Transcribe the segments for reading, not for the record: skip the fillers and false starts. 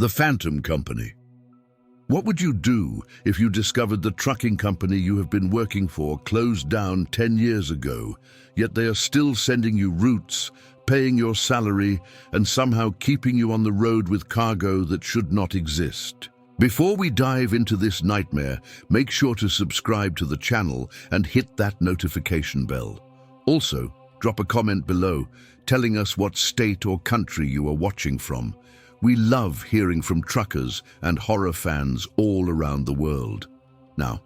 The Phantom Company. What would you do if you discovered the trucking company you have been working for closed down 10 years ago, yet they are still sending you routes, paying your salary, and somehow keeping you on the road with cargo that should not exist? Before we dive into this nightmare, make sure to subscribe to the channel and hit that notification bell. Also, drop a comment below telling us what state or country you are watching from. We love hearing from truckers and horror fans all around the world. Now,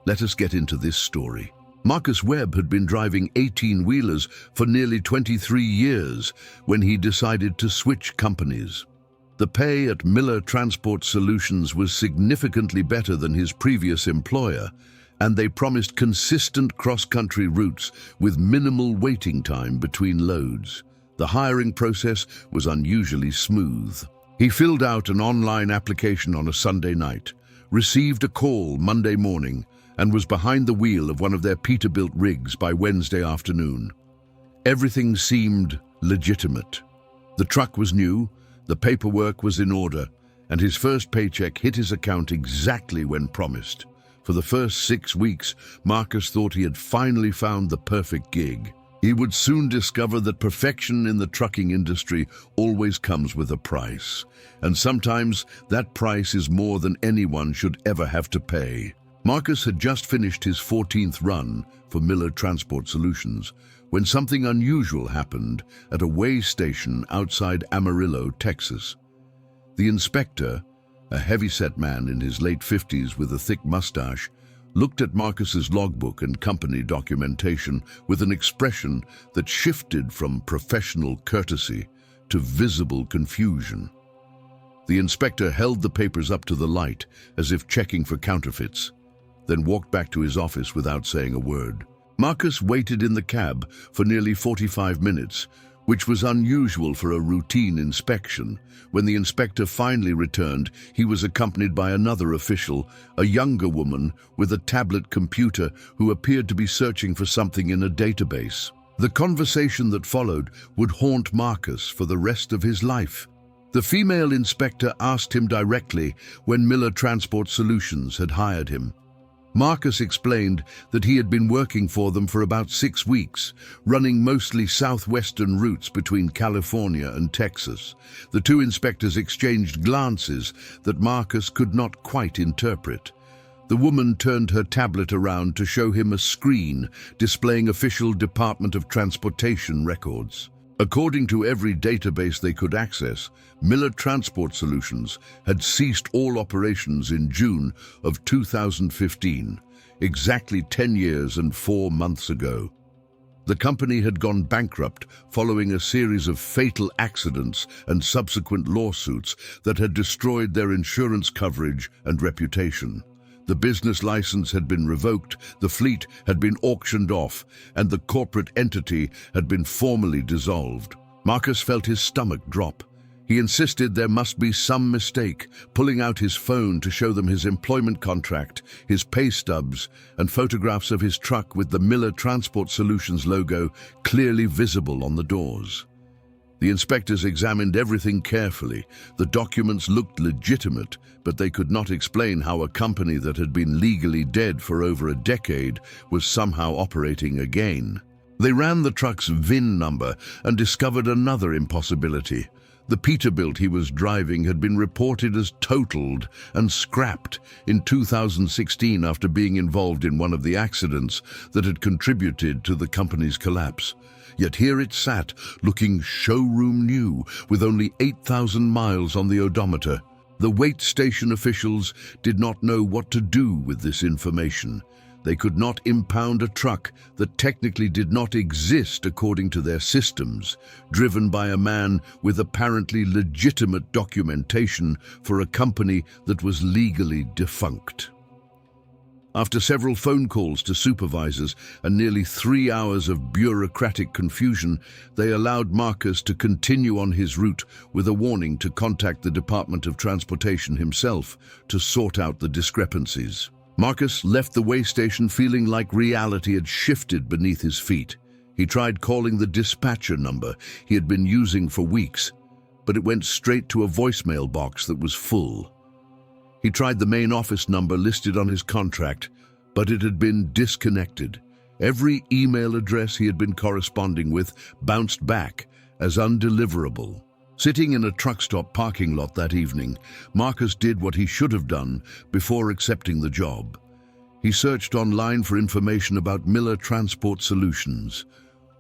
let us get into this story. Marcus Webb had been driving 18-wheelers for nearly 23 years when he decided to switch companies. The pay at Miller Transport Solutions was significantly better than his previous employer, and they promised consistent cross-country routes with minimal waiting time between loads. The hiring process was unusually smooth. He filled out an online application on a Sunday night, received a call Monday morning, and was behind the wheel of one of their Peterbilt rigs by Wednesday afternoon. Everything seemed legitimate. The truck was new, the paperwork was in order, and his first paycheck hit his account exactly when promised. For the first 6 weeks, Marcus thought he had finally found the perfect gig. He would soon discover that perfection in the trucking industry always comes with a price, and sometimes that price is more than anyone should ever have to pay. Marcus had just finished his 14th run for Miller Transport Solutions when something unusual happened at a weigh station outside Amarillo, Texas. The inspector, a heavy-set man in his late 50s with a thick mustache, looked at Marcus's logbook and company documentation with an expression that shifted from professional courtesy to visible confusion. The inspector held the papers up to the light as if checking for counterfeits, then walked back to his office without saying a word. Marcus waited in the cab for nearly 45 minutes, which was unusual for a routine inspection. When the inspector finally returned, he was accompanied by another official, a younger woman with a tablet computer who appeared to be searching for something in a database. The conversation that followed would haunt Marcus for the rest of his life. The female inspector asked him directly when Miller Transport Solutions had hired him. Marcus explained that he had been working for them for about 6 weeks, running mostly southwestern routes between California and Texas. The two inspectors exchanged glances that Marcus could not quite interpret. The woman turned her tablet around to show him a screen displaying official Department of Transportation records. According to every database they could access, Miller Transport Solutions had ceased all operations in June of 2015, exactly 10 years and 4 months ago. The company had gone bankrupt following a series of fatal accidents and subsequent lawsuits that had destroyed their insurance coverage and reputation. The business license had been revoked, the fleet had been auctioned off, and the corporate entity had been formally dissolved. Marcus felt his stomach drop. He insisted there must be some mistake, pulling out his phone to show them his employment contract, his pay stubs, and photographs of his truck with the Miller Transport Solutions logo clearly visible on the doors. The inspectors examined everything carefully. The documents looked legitimate, but they could not explain how a company that had been legally dead for over a decade was somehow operating again. They ran the truck's VIN number and discovered another impossibility. The Peterbilt he was driving had been reported as totaled and scrapped in 2016 after being involved in one of the accidents that had contributed to the company's collapse. Yet here it sat, looking showroom new, with only 8,000 miles on the odometer. The weight station officials did not know what to do with this information. They could not impound a truck that technically did not exist according to their systems, driven by a man with apparently legitimate documentation for a company that was legally defunct. After several phone calls to supervisors and nearly 3 hours of bureaucratic confusion, they allowed Marcus to continue on his route with a warning to contact the Department of Transportation himself to sort out the discrepancies. Marcus left the weigh station feeling like reality had shifted beneath his feet. He tried calling the dispatcher number he had been using for weeks, but it went straight to a voicemail box that was full. He tried the main office number listed on his contract, but it had been disconnected. Every email address he had been corresponding with bounced back as undeliverable. Sitting in a truck stop parking lot that evening, Marcus did what he should have done before accepting the job. He searched online for information about Miller Transport Solutions.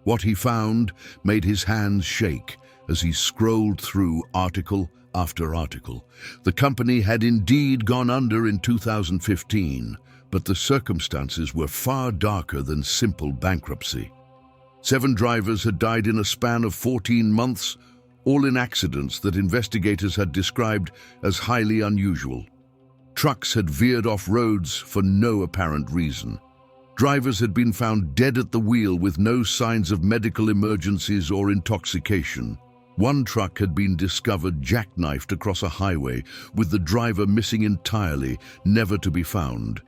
What he found made his hands shake as he scrolled through article after article. The company had indeed gone under in 2015, but the circumstances were far darker than simple bankruptcy. 7 drivers had died in a span of 14 months, all in accidents that investigators had described as highly unusual. Trucks had veered off roads for no apparent reason. Drivers had been found dead at the wheel with no signs of medical emergencies or intoxication. One truck had been discovered jackknifed across a highway, with the driver missing entirely, never to be found.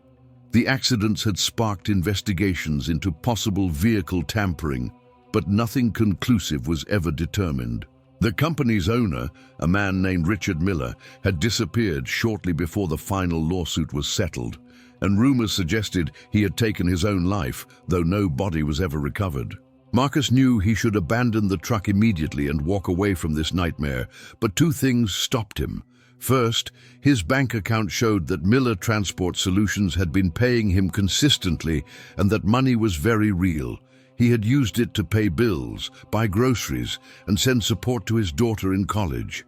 The accidents had sparked investigations into possible vehicle tampering, but nothing conclusive was ever determined. The company's owner, a man named Richard Miller, had disappeared shortly before the final lawsuit was settled, and rumors suggested he had taken his own life, though no body was ever recovered. Marcus knew he should abandon the truck immediately and walk away from this nightmare, but 2 things stopped him. First, his bank account showed that Miller Transport Solutions had been paying him consistently and that money was very real. He had used it to pay bills, buy groceries, and send support to his daughter in college.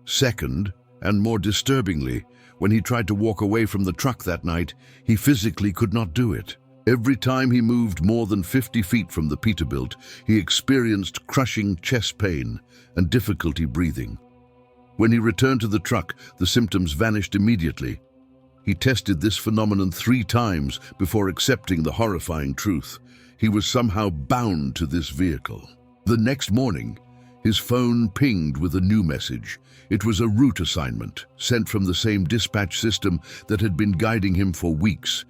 Second, and more disturbingly, when he tried to walk away from the truck that night, he physically could not do it. Every time he moved more than 50 feet from the Peterbilt, he experienced crushing chest pain and difficulty breathing. When he returned to the truck, the symptoms vanished immediately. He tested this phenomenon 3 times before accepting the horrifying truth. He was somehow bound to this vehicle. The next morning, his phone pinged with a new message. It was a route assignment, sent from the same dispatch system that had been guiding him for weeks.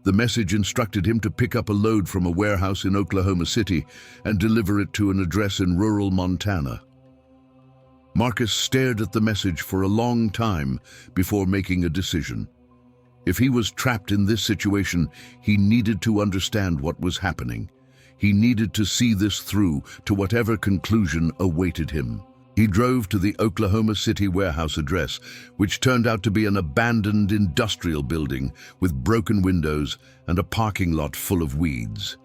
The message instructed him to pick up a load from a warehouse in Oklahoma City and deliver it to an address in rural Montana. Marcus stared at the message for a long time before making a decision. If he was trapped in this situation, he needed to understand what was happening. He needed to see this through to whatever conclusion awaited him. He drove to the Oklahoma City warehouse address, which turned out to be an abandoned industrial building with broken windows and a parking lot full of weeds.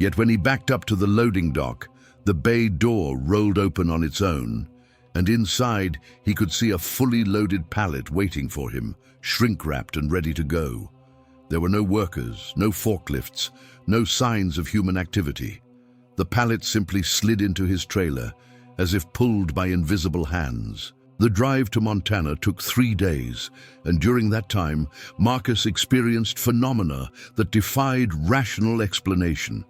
Yet when he backed up to the loading dock, the bay door rolled open on its own, and inside he could see a fully loaded pallet waiting for him, shrink-wrapped and ready to go. There were no workers, no forklifts, no signs of human activity. The pallet simply slid into his trailer, as if pulled by invisible hands. The drive to Montana took 3 days, and during that time, Marcus experienced phenomena that defied rational explanation.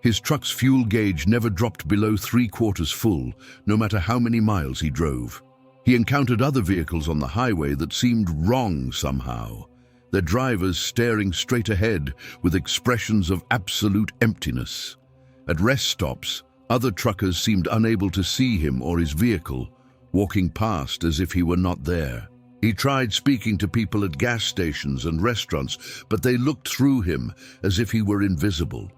His truck's fuel gauge never dropped below 3/4 full, no matter how many miles he drove. He encountered other vehicles on the highway that seemed wrong somehow, their drivers staring straight ahead with expressions of absolute emptiness. At rest stops, other truckers seemed unable to see him or his vehicle, walking past as if he were not there. He tried speaking to people at gas stations and restaurants, but they looked through him as if he were invisible.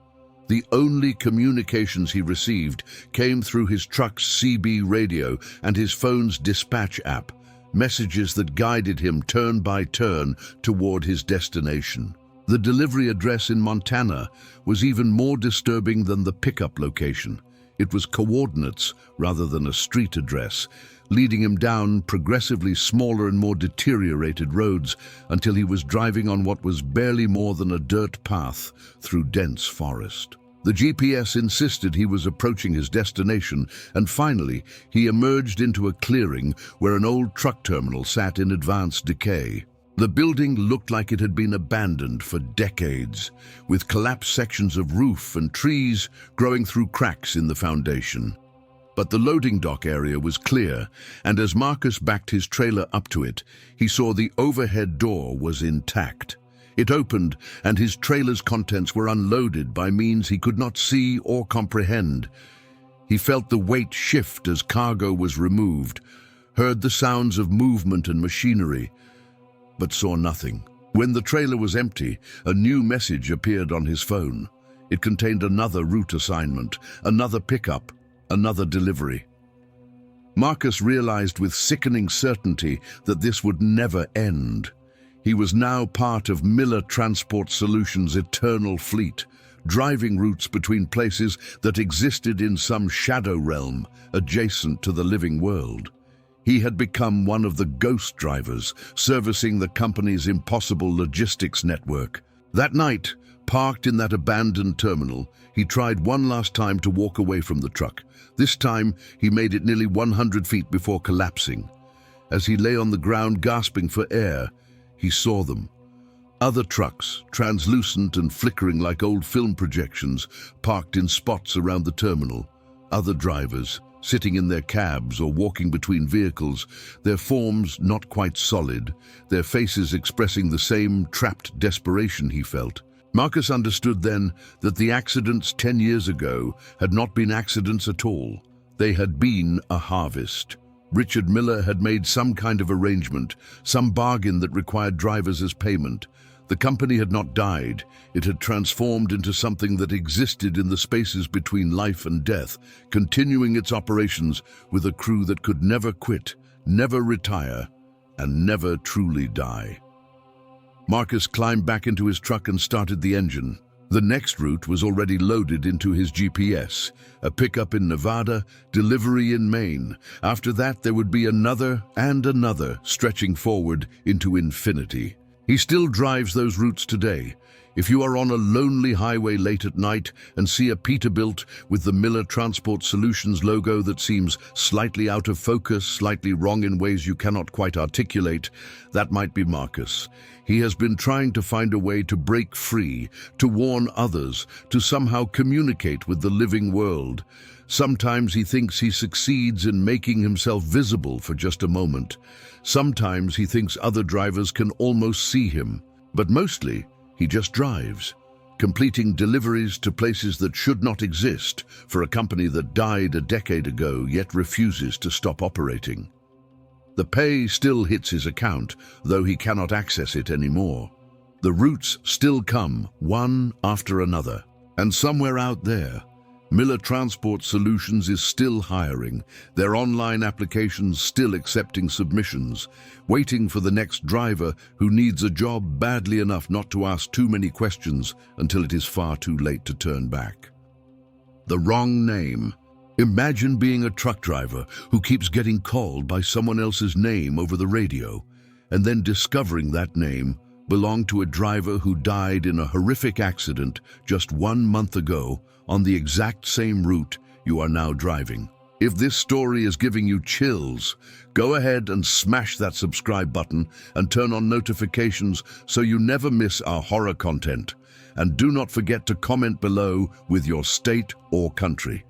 The only communications he received came through his truck's CB radio and his phone's dispatch app, messages that guided him turn by turn toward his destination. The delivery address in Montana was even more disturbing than the pickup location. It was coordinates rather than a street address, leading him down progressively smaller and more deteriorated roads until he was driving on what was barely more than a dirt path through dense forest. The GPS insisted he was approaching his destination, and finally he emerged into a clearing where an old truck terminal sat in advanced decay. The building looked like it had been abandoned for decades, with collapsed sections of roof and trees growing through cracks in the foundation. But the loading dock area was clear, and as Marcus backed his trailer up to it, he saw the overhead door was intact. It opened, and his trailer's contents were unloaded by means he could not see or comprehend. He felt the weight shift as cargo was removed, heard the sounds of movement and machinery, but saw nothing. When the trailer was empty, a new message appeared on his phone. It contained another route assignment, another pickup, another delivery. Marcus realized with sickening certainty that this would never end. He was now part of Miller Transport Solutions' eternal fleet, driving routes between places that existed in some shadow realm adjacent to the living world. He had become one of the ghost drivers, servicing the company's impossible logistics network. That night, parked in that abandoned terminal, he tried one last time to walk away from the truck. This time, he made it nearly 100 feet before collapsing. As he lay on the ground gasping for air, he saw them. Other trucks, translucent and flickering like old film projections, parked in spots around the terminal. Other drivers, sitting in their cabs or walking between vehicles, their forms not quite solid, their faces expressing the same trapped desperation he felt. Marcus understood then that the accidents 10 years ago had not been accidents at all. They had been a harvest. Richard Miller had made some kind of arrangement, some bargain that required drivers as payment. The company had not died. It had transformed into something that existed in the spaces between life and death, continuing its operations with a crew that could never quit, never retire, and never truly die. Marcus climbed back into his truck and started the engine. The next route was already loaded into his GPS, a pickup in Nevada, delivery in Maine. After that, there would be another and another, stretching forward into infinity. He still drives those routes today. If you are on a lonely highway late at night and see a Peterbilt with the Miller Transport Solutions logo that seems slightly out of focus, slightly wrong in ways you cannot quite articulate, that might be Marcus. He has been trying to find a way to break free, to warn others, to somehow communicate with the living world. Sometimes he thinks he succeeds in making himself visible for just a moment. Sometimes he thinks other drivers can almost see him. But mostly, he just drives, completing deliveries to places that should not exist for a company that died a decade ago yet refuses to stop operating. The pay still hits his account, though he cannot access it anymore. The routes still come, one after another. And somewhere out there, Miller Transport Solutions is still hiring, their online applications still accepting submissions, waiting for the next driver who needs a job badly enough not to ask too many questions until it is far too late to turn back. The wrong name. Imagine being a truck driver who keeps getting called by someone else's name over the radio, and then discovering that name belonged to a driver who died in a horrific accident just 1 month ago on the exact same route you are now driving. If this story is giving you chills, go ahead and smash that subscribe button and turn on notifications so you never miss our horror content. And do not forget to comment below with your state or country.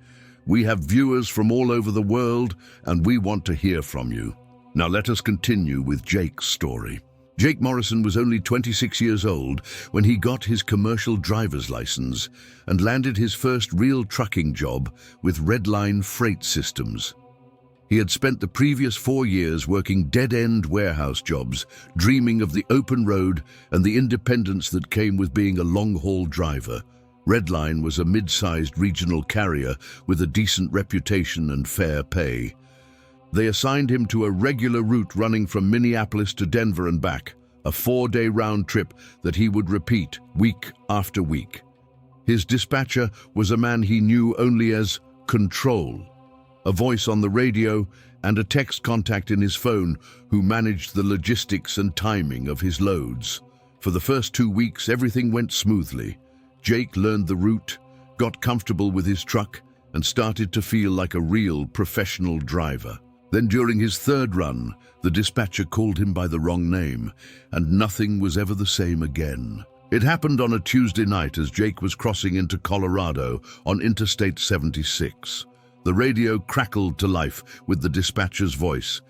We have viewers from all over the world and we want to hear from you. Now let us continue with Jake's story. Jake Morrison was only 26 years old when he got his commercial driver's license and landed his first real trucking job with Redline Freight Systems. He had spent the previous 4 years working dead-end warehouse jobs, dreaming of the open road and the independence that came with being a long-haul driver. Redline was a mid-sized regional carrier with a decent reputation and fair pay. They assigned him to a regular route running from Minneapolis to Denver and back, a 4-day round trip that he would repeat week after week. His dispatcher was a man he knew only as Control, a voice on the radio and a text contact in his phone who managed the logistics and timing of his loads. For the first 2 weeks, everything went smoothly. Jake learned the route, got comfortable with his truck, and started to feel like a real professional driver. Then during his 3rd run, the dispatcher called him by the wrong name, and nothing was ever the same again. It happened on a Tuesday night as Jake was crossing into Colorado on Interstate 76. The radio crackled to life with the dispatcher's voice.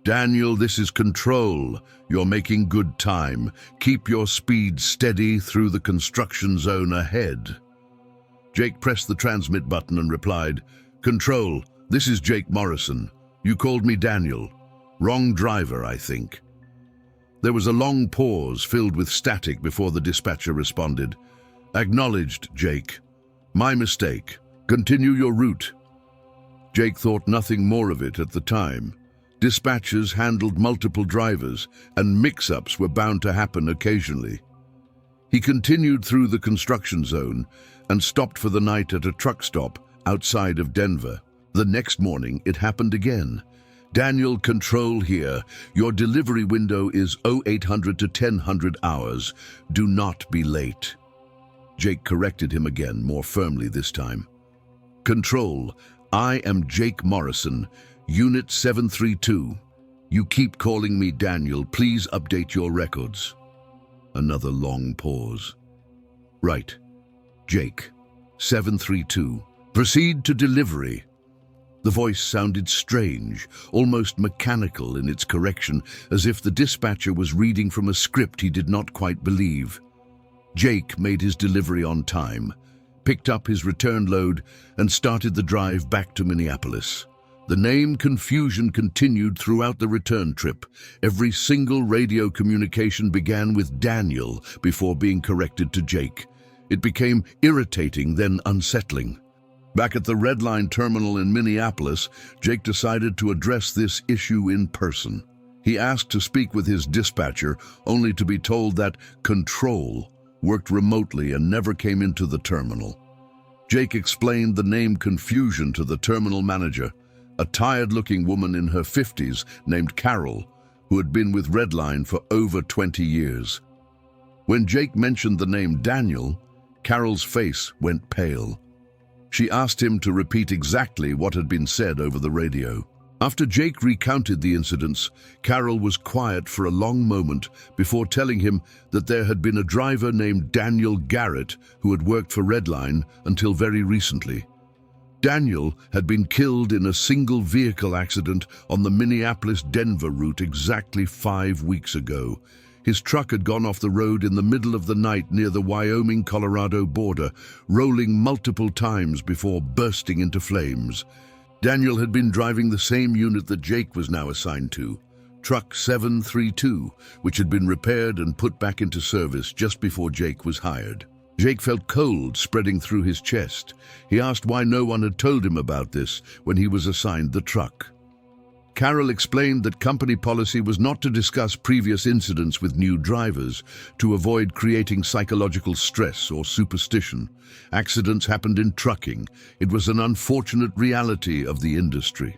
"Daniel, this is Control. You're making good time. Keep your speed steady through the construction zone ahead." Jake pressed the transmit button and replied, "Control, this is Jake Morrison. You called me Daniel." Wrong driver, I think. There was a long pause filled with static before the dispatcher responded. Acknowledged, Jake. My mistake. Continue your route. Jake thought nothing more of it at the time. Dispatchers handled multiple drivers, and mix-ups were bound to happen occasionally. He continued through the construction zone and stopped for the night at a truck stop outside of Denver. The next morning, it happened again. Daniel, control here. Your delivery window is 0800 to 1000 hours. Do not be late. Jake corrected him again, more firmly this time. Control, I am Jake Morrison, Unit 732. You keep calling me Daniel. Please update your records. Another long pause. Right. Jake, 732. Proceed to delivery. The voice sounded strange, almost mechanical in its correction, as if the dispatcher was reading from a script he did not quite believe. Jake made his delivery on time, picked up his return load, and started the drive back to Minneapolis. The name confusion continued throughout the return trip. Every single radio communication began with Daniel before being corrected to Jake. It became irritating, then unsettling. Back at the Red Line terminal in Minneapolis, Jake decided to address this issue in person. He asked to speak with his dispatcher, only to be told that Control worked remotely and never came into the terminal. Jake explained the name confusion to the terminal manager, a tired-looking woman in her 50s named Carol, who had been with Red Line for over 20 years. When Jake mentioned the name Daniel, Carol's face went pale. She asked him to repeat exactly what had been said over the radio. After Jake recounted the incidents, Carol was quiet for a long moment before telling him that there had been a driver named Daniel Garrett who had worked for Red Line until very recently. Daniel had been killed in a single vehicle accident on the Minneapolis-Denver route exactly 5 weeks ago. His truck had gone off the road in the middle of the night near the Wyoming-Colorado border, rolling multiple times before bursting into flames. Daniel had been driving the same unit that Jake was now assigned to, Truck 732, which had been repaired and put back into service just before Jake was hired. Jake felt cold spreading through his chest. He asked why no one had told him about this when he was assigned the truck. Carol explained that company policy was not to discuss previous incidents with new drivers to avoid creating psychological stress or superstition. Accidents happened in trucking. It was an unfortunate reality of the industry.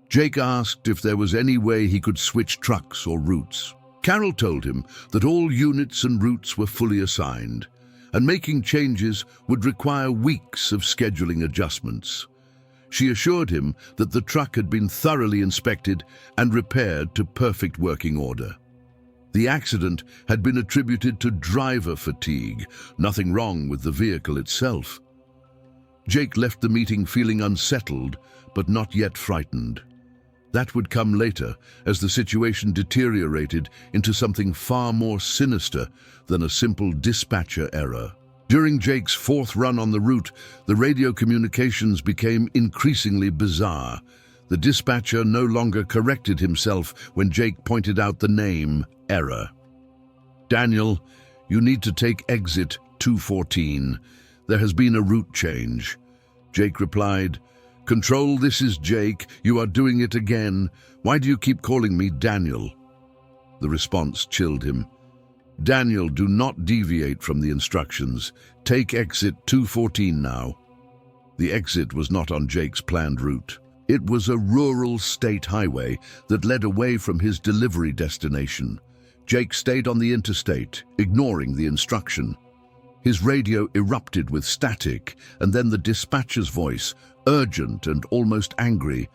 Jake asked if there was any way he could switch trucks or routes. Carol told him that all units and routes were fully assigned, and making changes would require weeks of scheduling adjustments. She assured him that the truck had been thoroughly inspected and repaired to perfect working order. The accident had been attributed to driver fatigue, nothing wrong with the vehicle itself. Jake left the meeting feeling unsettled, but not yet frightened. That would come later, as the situation deteriorated into something far more sinister than a simple dispatcher error. During Jake's 4th run on the route, the radio communications became increasingly bizarre. The dispatcher no longer corrected himself when Jake pointed out the name error. Daniel, you need to take exit 214. There has been a route change. Jake replied, Control, this is Jake. You are doing it again. Why do you keep calling me Daniel? The response chilled him. Daniel, do not deviate from the instructions. Take exit 214 now. The exit was not on Jake's planned route. It was a rural state highway that led away from his delivery destination. Jake stayed on the interstate, ignoring the instruction. His radio erupted with static, and then the dispatcher's voice, urgent and almost angry.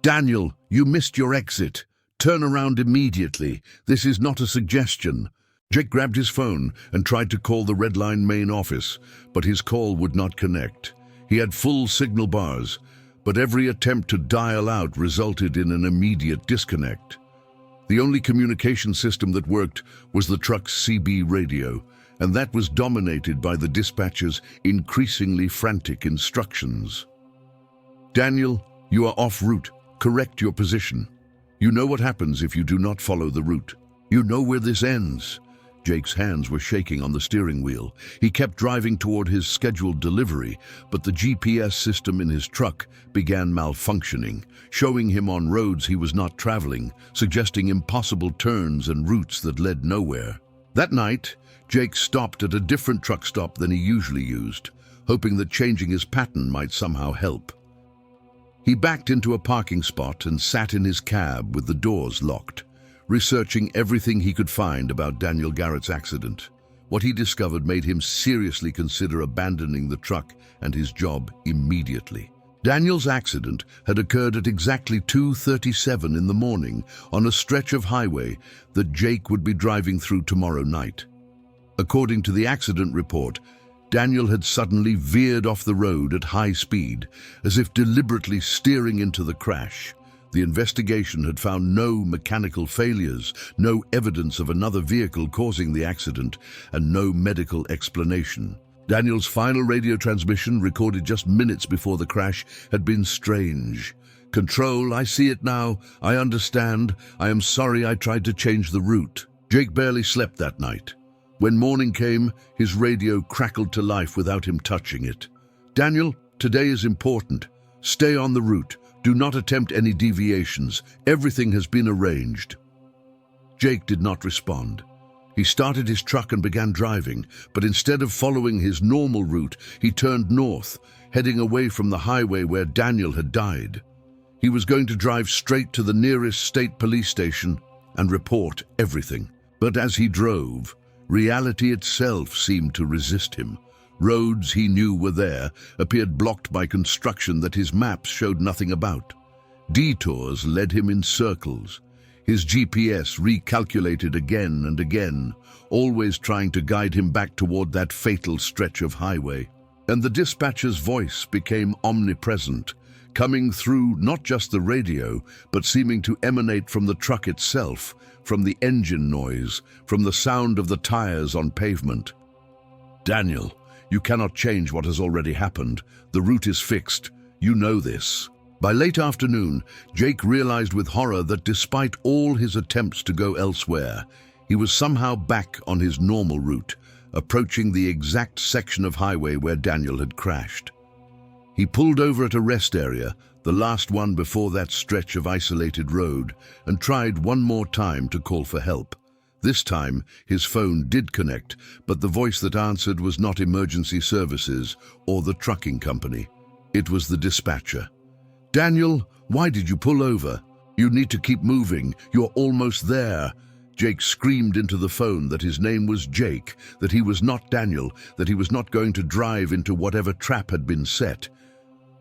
Daniel, you missed your exit. Turn around immediately. This is not a suggestion. Jake grabbed his phone and tried to call the Red Line main office, but his call would not connect. He had full signal bars, but every attempt to dial out resulted in an immediate disconnect. The only communication system that worked was the truck's CB radio, and that was dominated by the dispatcher's increasingly frantic instructions. Daniel, you are off route. Correct your position. You know what happens if you do not follow the route. You know where this ends." Jake's hands were shaking on the steering wheel. He kept driving toward his scheduled delivery, but the GPS system in his truck began malfunctioning, showing him on roads he was not traveling, suggesting impossible turns and routes that led nowhere. That night, Jake stopped at a different truck stop than he usually used, hoping that changing his pattern might somehow help. He backed into a parking spot and sat in his cab with the doors locked, researching everything he could find about Daniel Garrett's accident. What he discovered made him seriously consider abandoning the truck and his job immediately. Daniel's accident had occurred at exactly 2:37 in the morning on a stretch of highway that Jake would be driving through tomorrow night. According to the accident report, Daniel had suddenly veered off the road at high speed, as if deliberately steering into the crash. The investigation had found no mechanical failures, no evidence of another vehicle causing the accident, and no medical explanation. Daniel's final radio transmission, recorded just minutes before the crash, had been strange. "Control, I see it now. I understand. I am sorry I tried to change the route." Jake barely slept that night. When morning came, his radio crackled to life without him touching it. "Daniel, today is important. Stay on the route. Do not attempt any deviations. Everything has been arranged." Jake did not respond. He started his truck and began driving, but instead of following his normal route, he turned north, heading away from the highway where Daniel had died. He was going to drive straight to the nearest state police station and report everything. But as he drove, reality itself seemed to resist him. Roads he knew were there appeared blocked by construction that his maps showed nothing about. Detours led him in circles. His GPS recalculated again and again, always trying to guide him back toward that fatal stretch of highway. And the dispatcher's voice became omnipresent, coming through not just the radio, but seeming to emanate from the truck itself, from the engine noise, from the sound of the tires on pavement. "Daniel, you cannot change what has already happened. The route is fixed. You know this." By late afternoon, Jake realized with horror that despite all his attempts to go elsewhere, he was somehow back on his normal route, approaching the exact section of highway where Daniel had crashed. He pulled over at a rest area, the last one before that stretch of isolated road, and tried one more time to call for help. This time, his phone did connect, but the voice that answered was not emergency services or the trucking company. It was the dispatcher. "Daniel, why did you pull over? You need to keep moving. You're almost there." Jake screamed into the phone that his name was Jake, that he was not Daniel, that he was not going to drive into whatever trap had been set.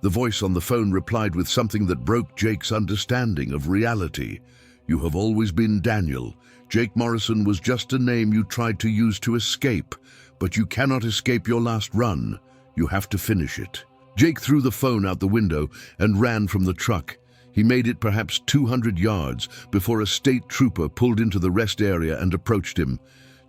The voice on the phone replied with something that broke Jake's understanding of reality. "You have always been Daniel. Jake Morrison was just a name you tried to use to escape, but you cannot escape your last run. You have to finish it." Jake threw the phone out the window and ran from the truck. He made it perhaps 200 yards before a state trooper pulled into the rest area and approached him.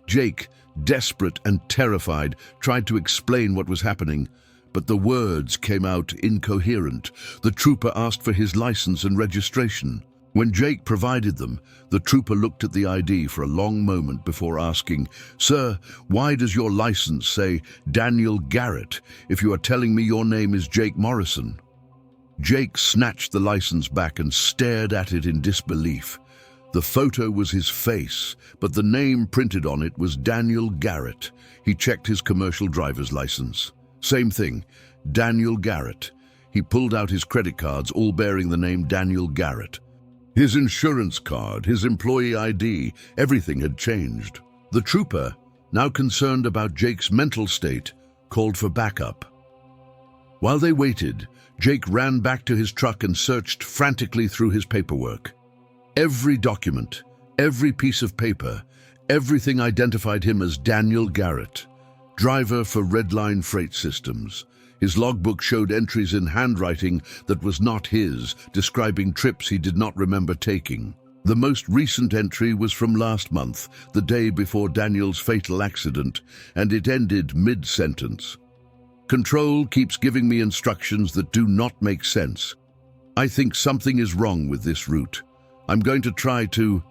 Jake, desperate and terrified, tried to explain what was happening, but the words came out incoherent. The trooper asked for his license and registration. When Jake provided them, the trooper looked at the ID for a long moment before asking, "Sir, why does your license say Daniel Garrett if you are telling me your name is Jake Morrison?" Jake snatched the license back and stared at it in disbelief. The photo was his face, but the name printed on it was Daniel Garrett. He checked his commercial driver's license. Same thing, Daniel Garrett. He pulled out his credit cards, all bearing the name Daniel Garrett. His insurance card, his employee ID, everything had changed. The trooper, now concerned about Jake's mental state, called for backup. While they waited, Jake ran back to his truck and searched frantically through his paperwork. Every document, every piece of paper, everything identified him as Daniel Garrett, driver for Redline Freight Systems. His logbook showed entries in handwriting that was not his, describing trips he did not remember taking. The most recent entry was from last month, the day before Daniel's fatal accident, and it ended mid-sentence. "Control keeps giving me instructions that do not make sense. I think something is wrong with this route. I'm going to try to...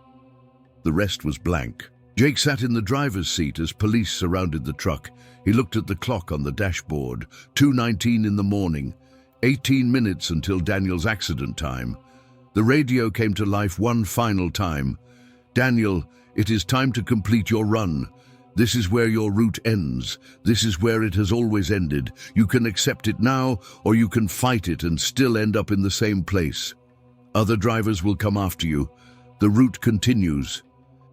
The rest was blank. Jake sat in the driver's seat as police surrounded the truck. He looked at the clock on the dashboard. 2:19 in the morning. 18 minutes until Daniel's accident time. The radio came to life one final time. Daniel, it is time to complete your run. This is where your route ends. This is where it has always ended. You can accept it now, or you can fight it and still end up in the same place. Other drivers will come after you. The route continues.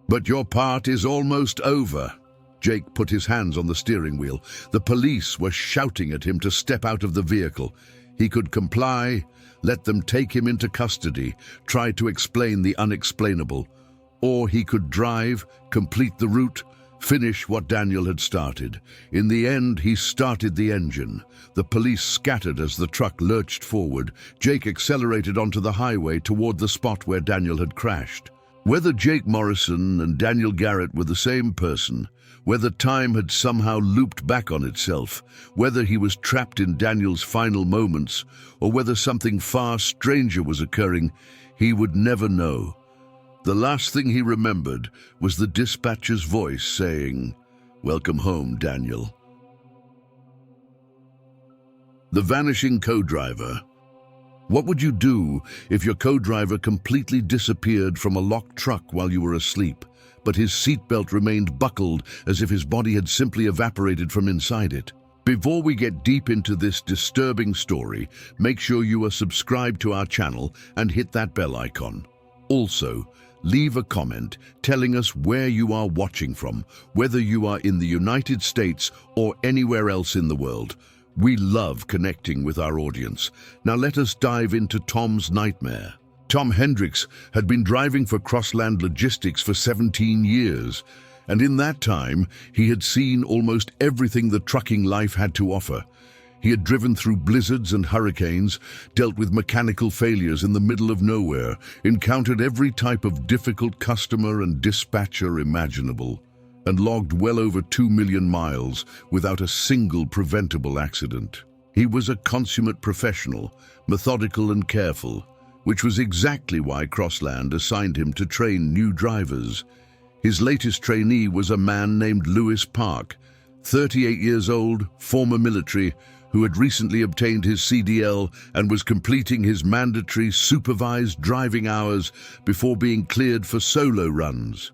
But your part is almost over. Jake put his hands on the steering wheel. The police were shouting at him to step out of the vehicle. He could comply, let them take him into custody, try to explain the unexplainable. Or he could drive, complete the route, finish what Daniel had started. In the end, he started the engine. The police scattered as the truck lurched forward. Jake accelerated onto the highway toward the spot where Daniel had crashed. Whether Jake Morrison and Daniel Garrett were the same person, whether time had somehow looped back on itself, whether he was trapped in Daniel's final moments, or whether something far stranger was occurring, he would never know. The last thing he remembered was the dispatcher's voice saying, "Welcome home, Daniel." The vanishing co-driver. What would you do if your co-driver completely disappeared from a locked truck while you were asleep, but his seatbelt remained buckled as if his body had simply evaporated from inside it? Before we get deep into this disturbing story, make sure you are subscribed to our channel and hit that bell icon. Also, leave a comment telling us where you are watching from, whether you are in the United States or anywhere else in the world. We love connecting with our audience. Now let us dive into Tom's nightmare. Tom Hendricks had been driving for Crossland Logistics for 17 years, and in that time, he had seen almost everything the trucking life had to offer. He had driven through blizzards and hurricanes, dealt with mechanical failures in the middle of nowhere, encountered every type of difficult customer and dispatcher imaginable, and logged well over 2 million miles without a single preventable accident. He was a consummate professional, methodical and careful, which was exactly why Crossland assigned him to train new drivers. His latest trainee was a man named Lewis Park, 38 years old, former military, who had recently obtained his CDL and was completing his mandatory supervised driving hours before being cleared for solo runs.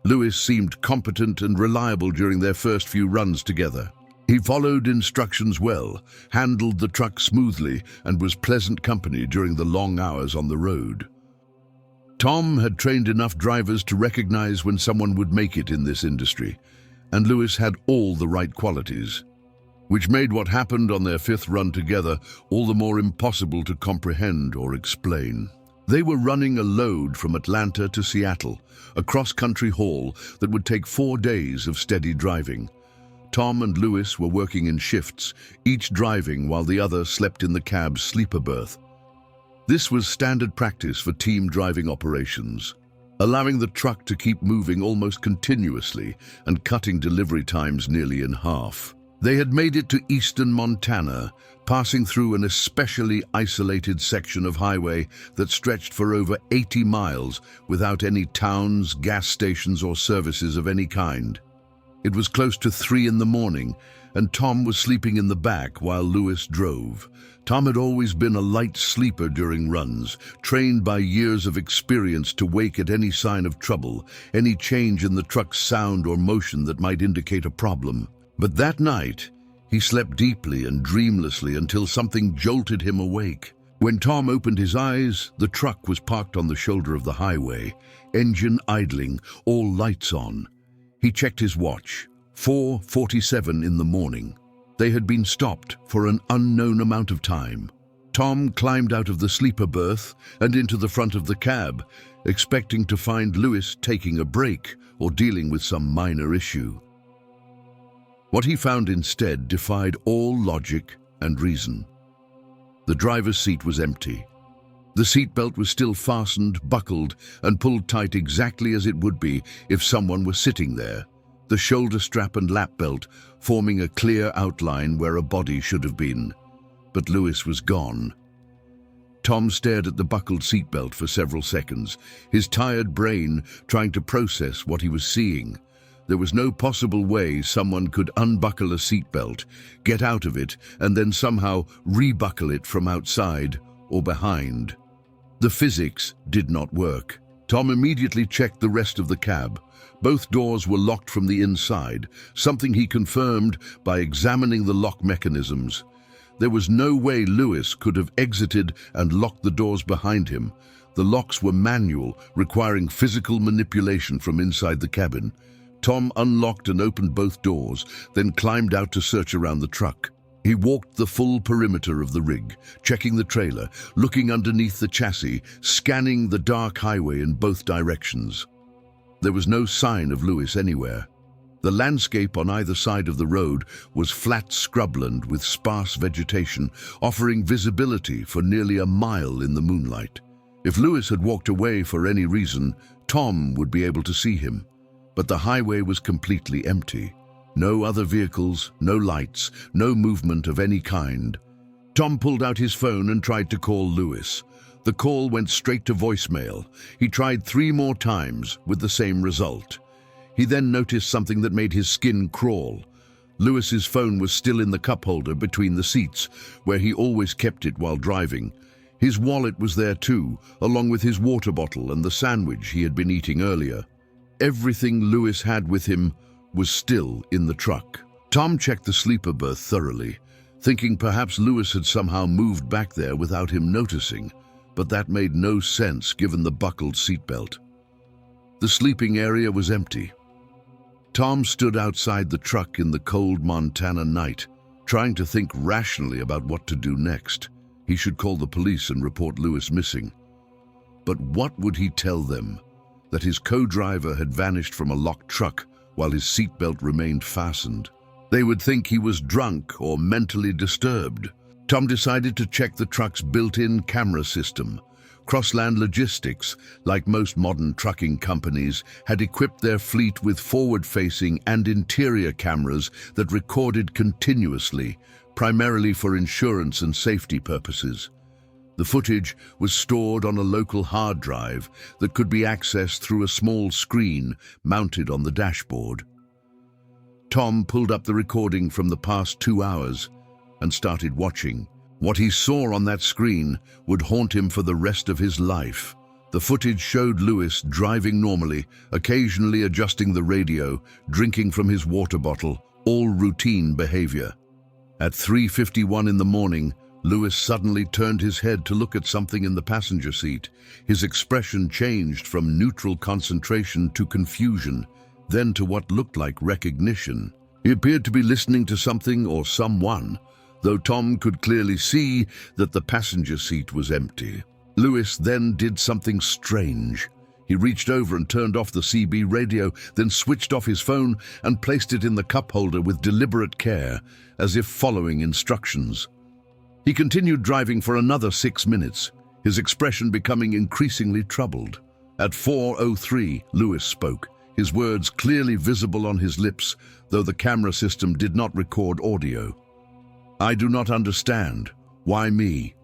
Lewis seemed competent and reliable during their first few runs together. He followed instructions well, handled the truck smoothly, and was pleasant company during the long hours on the road. Tom had trained enough drivers to recognize when someone would make it in this industry, and Lewis had all the right qualities, which made what happened on their fifth run together all the more impossible to comprehend or explain. They were running a load from Atlanta to Seattle, a cross-country haul that would take 4 days of steady driving. Tom and Lewis were working in shifts, each driving while the other slept in the cab's sleeper berth. This was standard practice for team driving operations, allowing the truck to keep moving almost continuously and cutting delivery times nearly in half. They had made it to eastern Montana, passing through an especially isolated section of highway that stretched for over 80 miles without any towns, gas stations, or services of any kind. It was close to 3 in the morning, and Tom was sleeping in the back while Lewis drove. Tom had always been a light sleeper during runs, trained by years of experience to wake at any sign of trouble, any change in the truck's sound or motion that might indicate a problem. But that night, he slept deeply and dreamlessly until something jolted him awake. When Tom opened his eyes, the truck was parked on the shoulder of the highway, engine idling, all lights on. He checked his watch, 4:47 in the morning. They had been stopped for an unknown amount of time. Tom climbed out of the sleeper berth and into the front of the cab, expecting to find Lewis taking a break or dealing with some minor issue. What he found instead defied all logic and reason. The driver's seat was empty. The seatbelt was still fastened, buckled, and pulled tight exactly as it would be if someone were sitting there, the shoulder strap and lap belt forming a clear outline where a body should have been. But Lewis was gone. Tom stared at the buckled seatbelt for several seconds, his tired brain trying to process what he was seeing. There was no possible way someone could unbuckle a seatbelt, get out of it, and then somehow rebuckle it from outside or behind. The physics did not work. Tom immediately checked the rest of the cab. Both doors were locked from the inside, something he confirmed by examining the lock mechanisms. There was no way Lewis could have exited and locked the doors behind him. The locks were manual, requiring physical manipulation from inside the cabin. Tom unlocked and opened both doors, then climbed out to search around the truck. He walked the full perimeter of the rig, checking the trailer, looking underneath the chassis, scanning the dark highway in both directions. There was no sign of Lewis anywhere. The landscape on either side of the road was flat scrubland with sparse vegetation, offering visibility for nearly a mile in the moonlight. If Lewis had walked away for any reason, Tom would be able to see him. But the highway was completely empty. No other vehicles, no lights, no movement of any kind. Tom pulled out his phone and tried to call Lewis. The call went straight to voicemail. He tried 3 more times with the same result. He then noticed something that made his skin crawl. Lewis's phone was still in the cup holder between the seats, where he always kept it while driving. His wallet was there too, along with his water bottle and the sandwich he had been eating earlier. Everything Lewis had with him was still in the truck. Tom checked the sleeper berth thoroughly, thinking perhaps Lewis had somehow moved back there without him noticing, but that made no sense given the buckled seatbelt. The sleeping area was empty. Tom stood outside the truck in the cold Montana night, trying to think rationally about what to do next. He should call the police and report Lewis missing. But what would he tell them? That his co-driver had vanished from a locked truck while his seatbelt remained fastened. They would think he was drunk or mentally disturbed. Tom decided to check the truck's built-in camera system. Crossland Logistics, like most modern trucking companies, had equipped their fleet with forward-facing and interior cameras that recorded continuously, primarily for insurance and safety purposes. The footage was stored on a local hard drive that could be accessed through a small screen mounted on the dashboard. Tom pulled up the recording from the past 2 hours and started watching. What he saw on that screen would haunt him for the rest of his life. The footage showed Lewis driving normally, occasionally adjusting the radio, drinking from his water bottle, all routine behavior. At 3:51 in the morning, Lewis suddenly turned his head to look at something in the passenger seat. His expression changed from neutral concentration to confusion, then to what looked like recognition. He appeared to be listening to something or someone, though Tom could clearly see that the passenger seat was empty. Lewis then did something strange. He reached over and turned off the CB radio, then switched off his phone and placed it in the cup holder with deliberate care, as if following instructions. He continued driving for another 6 minutes, his expression becoming increasingly troubled. At 4:03, Lewis spoke, his words clearly visible on his lips, though the camera system did not record audio. "I do not understand. Why me?"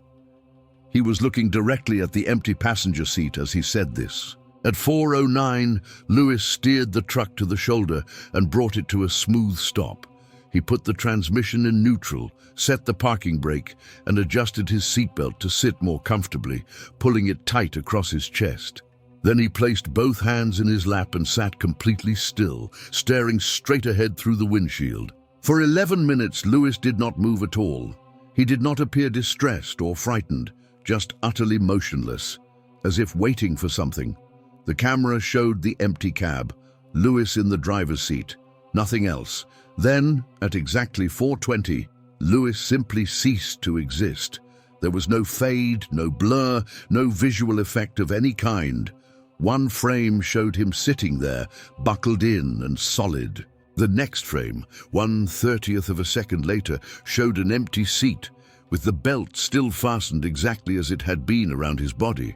He was looking directly at the empty passenger seat as he said this. At 4:09, Lewis steered the truck to the shoulder and brought it to a smooth stop. He put the transmission in neutral, set the parking brake, and adjusted his seatbelt to sit more comfortably, pulling it tight across his chest. Then he placed both hands in his lap and sat completely still, staring straight ahead through the windshield. For 11 minutes, Lewis did not move at all. He did not appear distressed or frightened, just utterly motionless, as if waiting for something. The camera showed the empty cab, Lewis in the driver's seat, nothing else. Then, at exactly 4:20, Lewis simply ceased to exist. There was no fade, no blur, no visual effect of any kind. One frame showed him sitting there, buckled in and solid. The next frame, 1/30th of a second later, showed an empty seat, with the belt still fastened exactly as it had been around his body.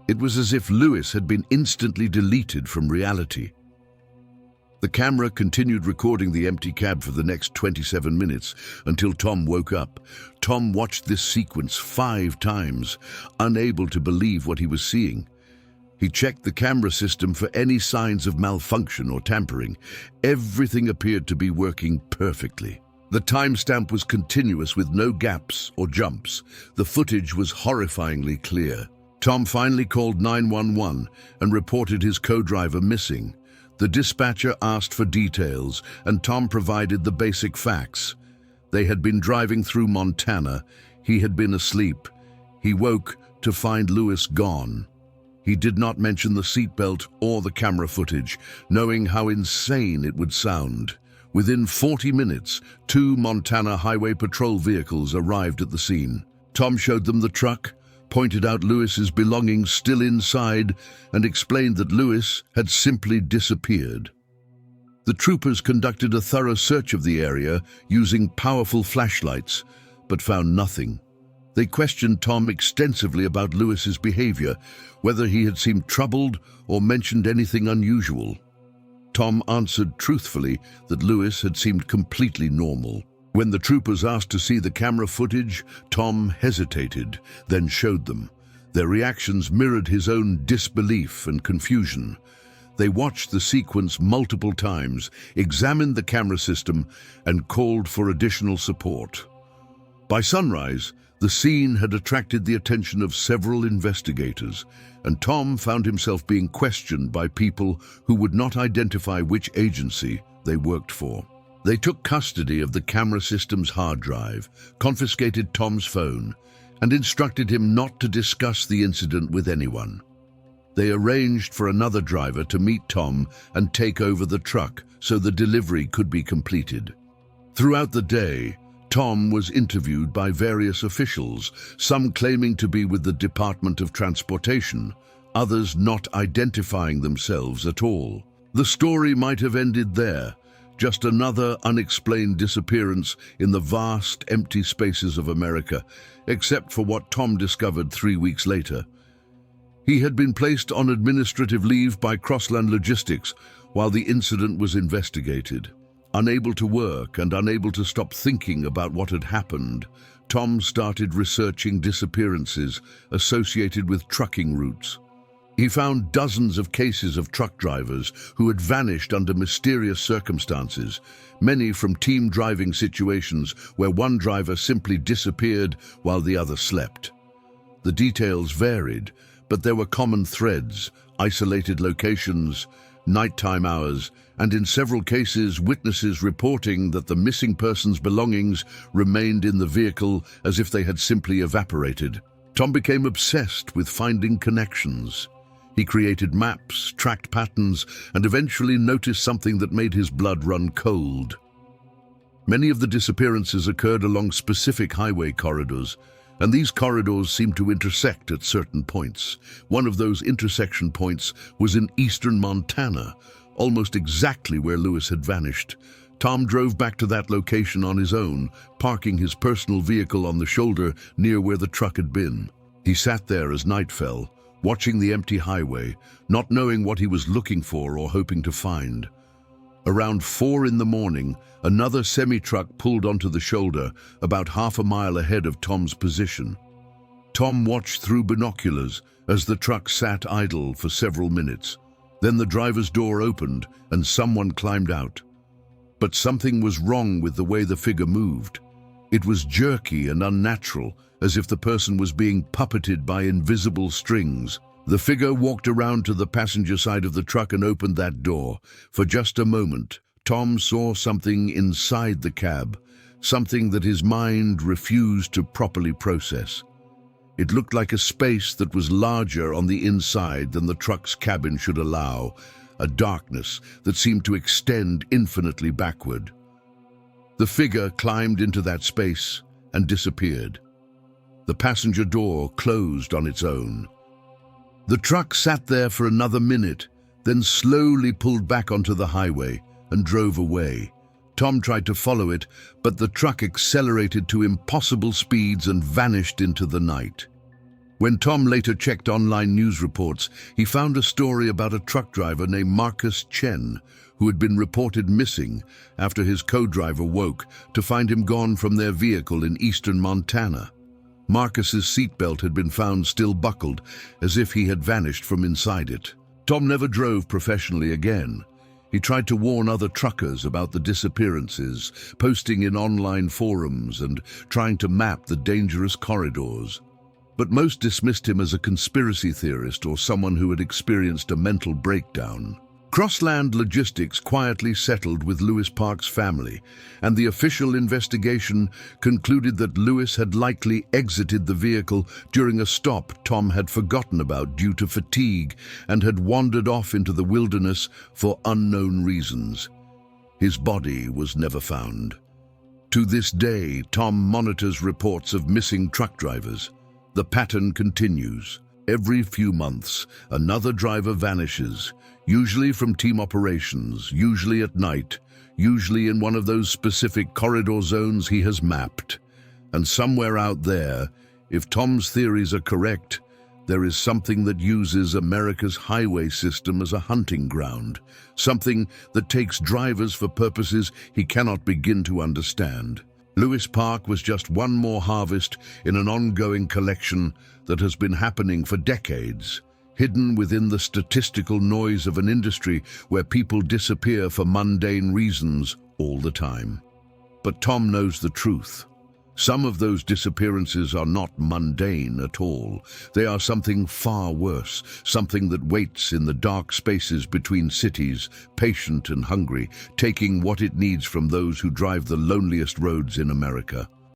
It was as if Lewis had been instantly deleted from reality. The camera continued recording the empty cab for the next 27 minutes until Tom woke up. Tom watched this sequence 5 times, unable to believe what he was seeing. He checked the camera system for any signs of malfunction or tampering. Everything appeared to be working perfectly. The timestamp was continuous with no gaps or jumps. The footage was horrifyingly clear. Tom finally called 911 and reported his co-driver missing. The dispatcher asked for details, and Tom provided the basic facts. They had been driving through Montana. He had been asleep. He woke to find Lewis gone. He did not mention the seatbelt or the camera footage, knowing how insane it would sound. Within 40 minutes, 2 Montana Highway Patrol vehicles arrived at the scene. Tom showed them the truck, pointed out Lewis's belongings still inside, and explained that Lewis had simply disappeared. The troopers conducted a thorough search of the area using powerful flashlights, but found nothing. They questioned Tom extensively about Lewis's behavior, whether he had seemed troubled or mentioned anything unusual. Tom answered truthfully that Lewis had seemed completely normal. When the troopers asked to see the camera footage, Tom hesitated, then showed them. Their reactions mirrored his own disbelief and confusion. They watched the sequence multiple times, examined the camera system, and called for additional support. By sunrise, the scene had attracted the attention of several investigators, and Tom found himself being questioned by people who would not identify which agency they worked for. They took custody of the camera system's hard drive, confiscated Tom's phone, and instructed him not to discuss the incident with anyone. They arranged for another driver to meet Tom and take over the truck so the delivery could be completed. Throughout the day, Tom was interviewed by various officials, some claiming to be with the Department of Transportation, others not identifying themselves at all. The story might have ended there, just another unexplained disappearance in the vast, empty spaces of America, except for what Tom discovered 3 weeks later. He had been placed on administrative leave by Crossland Logistics while the incident was investigated. Unable to work and unable to stop thinking about what had happened, Tom started researching disappearances associated with trucking routes. He found dozens of cases of truck drivers who had vanished under mysterious circumstances, many from team driving situations where one driver simply disappeared while the other slept. The details varied, but there were common threads: isolated locations, nighttime hours, and in several cases witnesses reporting that the missing person's belongings remained in the vehicle as if they had simply evaporated. Tom became obsessed with finding connections. He created maps, tracked patterns, and eventually noticed something that made his blood run cold. Many of the disappearances occurred along specific highway corridors, and these corridors seemed to intersect at certain points. One of those intersection points was in eastern Montana, almost exactly where Lewis had vanished. Tom drove back to that location on his own, parking his personal vehicle on the shoulder near where the truck had been. He sat there as night fell, watching the empty highway, not knowing what he was looking for or hoping to find. Around 4 in the morning, another semi-truck pulled onto the shoulder about half a mile ahead of Tom's position. Tom watched through binoculars as the truck sat idle for several minutes. Then the driver's door opened and someone climbed out. But something was wrong with the way the figure moved. It was jerky and unnatural, as if the person was being puppeted by invisible strings. The figure walked around to the passenger side of the truck and opened that door. For just a moment, Tom saw something inside the cab, something that his mind refused to properly process. It looked like a space that was larger on the inside than the truck's cabin should allow, a darkness that seemed to extend infinitely backward. The figure climbed into that space and disappeared. The passenger door closed on its own. The truck sat there for another minute, then slowly pulled back onto the highway and drove away. Tom tried to follow it, but the truck accelerated to impossible speeds and vanished into the night. When Tom later checked online news reports, he found a story about a truck driver named Marcus Chen, who had been reported missing after his co-driver woke to find him gone from their vehicle in eastern Montana. Marcus's seatbelt had been found still buckled, as if he had vanished from inside it. Tom never drove professionally again. He tried to warn other truckers about the disappearances, posting in online forums and trying to map the dangerous corridors. But most dismissed him as a conspiracy theorist or someone who had experienced a mental breakdown. Crossland Logistics quietly settled with Lewis Park's family, and the official investigation concluded that Lewis had likely exited the vehicle during a stop Tom had forgotten about due to fatigue and had wandered off into the wilderness for unknown reasons. His body was never found. To this day, Tom monitors reports of missing truck drivers. The pattern continues. Every few months, another driver vanishes, usually from team operations, usually at night, usually in one of those specific corridor zones he has mapped. And somewhere out there, if Tom's theories are correct, there is something that uses America's highway system as a hunting ground, something that takes drivers for purposes he cannot begin to understand. Lewis Park was just one more harvest in an ongoing collection that has been happening for decades, hidden within the statistical noise of an industry where people disappear for mundane reasons all the time. But Tom knows the truth. Some of those disappearances are not mundane at all. They are something far worse, something that waits in the dark spaces between cities, patient and hungry, taking what it needs from those who drive the loneliest roads in America.